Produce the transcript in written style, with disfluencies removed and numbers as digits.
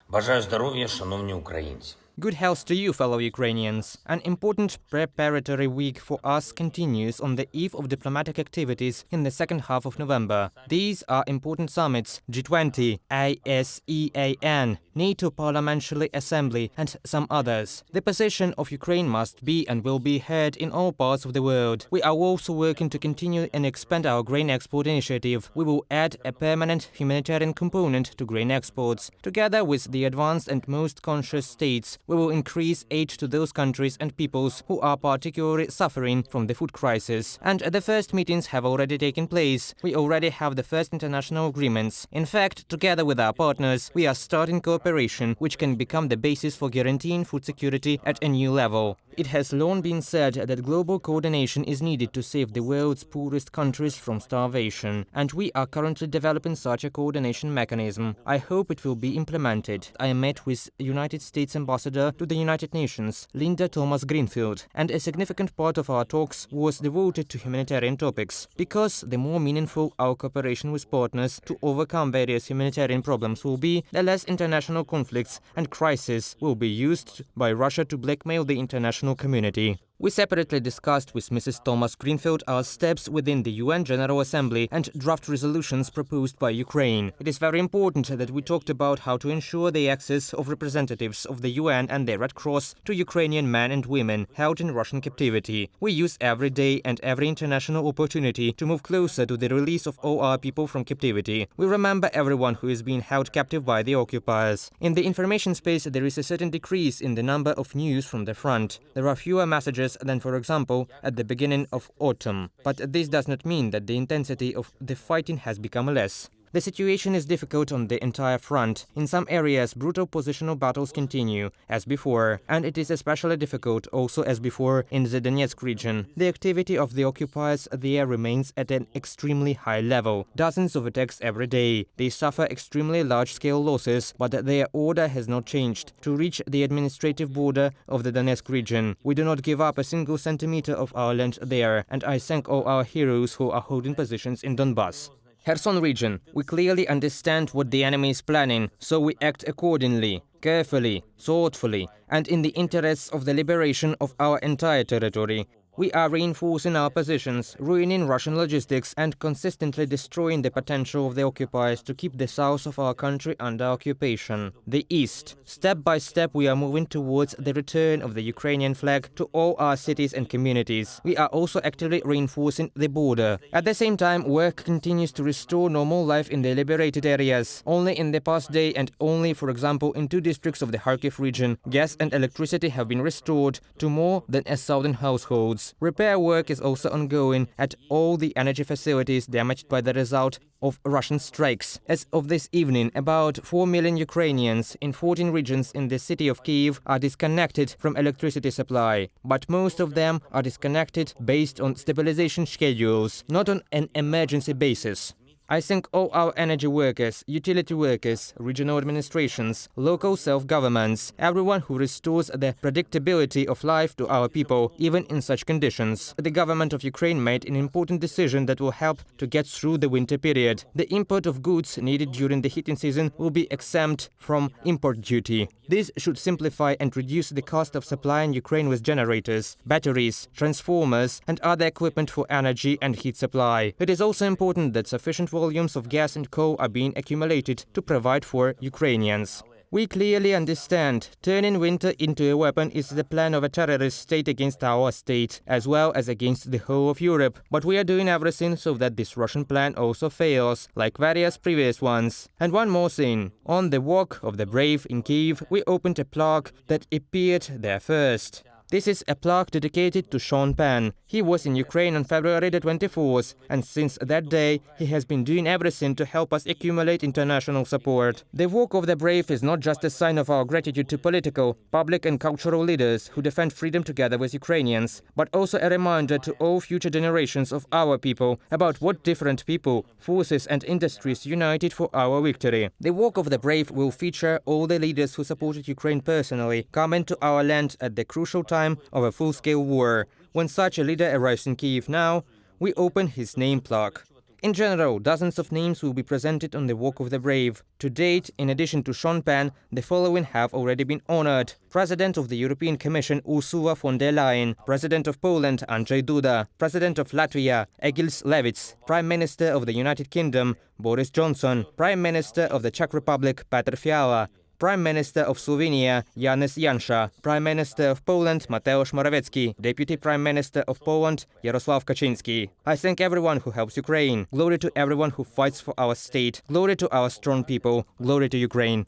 Бажаю здоров'я, шановні українці. Good health to you, fellow Ukrainians. An important preparatory week for us continues on the eve of diplomatic activities in the second half of November. These are important summits: G20, ASEAN, NATO Parliamentary Assembly, and some others. The position of Ukraine must be and will be heard in all parts of the world. We are also working to continue and expand our grain export initiative. We will add a permanent humanitarian component to grain exports. Together with the advanced and most conscious states, we will increase aid to those countries and peoples who are particularly suffering from the food crisis. And the first meetings have already taken place. We already have the first international agreements. In fact, together with our partners, we are starting cooperation which can become the basis for guaranteeing food security at a new level. It has long been said that global coordination is needed to save the world's poorest countries from starvation, and we are currently developing such a coordination mechanism. I hope it will be implemented. I met with United States Ambassador to the United Nations, Linda Thomas-Greenfield, and a significant part of our talks was devoted to humanitarian topics, because the more meaningful our cooperation with partners to overcome various humanitarian problems will be, the less international conflicts and crises will be used by Russia to blackmail the international community. We separately discussed with Mrs. Thomas-Greenfield our steps within the UN General Assembly and draft resolutions proposed by Ukraine. It is very important that we talked about how to ensure the access of representatives of the UN and the Red Cross to Ukrainian men and women held in Russian captivity. We use every day and every international opportunity to move closer to the release of all our people from captivity. We remember everyone who is being held captive by the occupiers. In the information space, there is a certain decrease in the number of news from the front. There are fewer messages than, for example, at the beginning of autumn. But this does not mean that the intensity of the fighting has become less. The situation is difficult on the entire front. In some areas, brutal positional battles continue, as before, and it is especially difficult also as before in the Donetsk region. The activity of the occupiers there remains at an extremely high level. Dozens of attacks every day. They suffer extremely large-scale losses, but their order has not changed: to reach the administrative border of the Donetsk region. We do not give up a single centimeter of our land there, and I thank all our heroes who are holding positions in Donbass. Kherson region. We clearly understand what the enemy is planning, so we act accordingly, carefully, thoughtfully, and in the interests of the liberation of our entire territory. We are reinforcing our positions, ruining Russian logistics, and consistently destroying the potential of the occupiers to keep the south of our country under occupation. The east. Step by step, we are moving towards the return of the Ukrainian flag to all our cities and communities. We are also actively reinforcing the border. At the same time, work continues to restore normal life in the liberated areas. Only in the past day and only, for example, in 2 districts of the Kharkiv region, gas and electricity have been restored to more than 1,000 households. Repair work is also ongoing at all the energy facilities damaged by the result of Russian strikes. As of this evening, about 4 million Ukrainians in 14 regions in the city of Kyiv are disconnected from electricity supply, but most of them are disconnected based on stabilization schedules, not on an emergency basis. I thank all our energy workers, utility workers, regional administrations, local self-governments, everyone who restores the predictability of life to our people, even in such conditions. The government of Ukraine made an important decision that will help to get through the winter period. The import of goods needed during the heating season will be exempt from import duty. This should simplify and reduce the cost of supplying Ukraine with generators, batteries, transformers, and other equipment for energy and heat supply. It is also important that sufficient volumes of gas and coal are being accumulated to provide for Ukrainians. We clearly understand turning winter into a weapon is the plan of a terrorist state against our state, as well as against the whole of Europe. But we are doing everything so that this Russian plan also fails, like various previous ones. And one more thing. On the Walk of the Brave in Kyiv, we opened a plaque that appeared there first. This is a plaque dedicated to Sean Penn. He was in Ukraine on February the 24th, and since that day, he has been doing everything to help us accumulate international support. The Walk of the Brave is not just a sign of our gratitude to political, public and cultural leaders who defend freedom together with Ukrainians, but also a reminder to all future generations of our people about what different people, forces and industries united for our victory. The Walk of the Brave will feature all the leaders who supported Ukraine personally, coming to our land at the crucial time of a full-scale war. When such a leader arrives in Kyiv now, we open his name plaque. In general, dozens of names will be presented on the Walk of the Brave. To date, in addition to Sean Penn, the following have already been honored: President of the European Commission Ursula von der Leyen, President of Poland Andrzej Duda, President of Latvia Egils Levits, Prime Minister of the United Kingdom Boris Johnson, Prime Minister of the Czech Republic Petr Fiala, Prime Minister of Slovenia Janez Janša, Prime Minister of Poland Mateusz Morawiecki, Deputy Prime Minister of Poland Jarosław Kaczynski. I thank everyone who helps Ukraine. Glory to everyone who fights for our state. Glory to our strong people. Glory to Ukraine.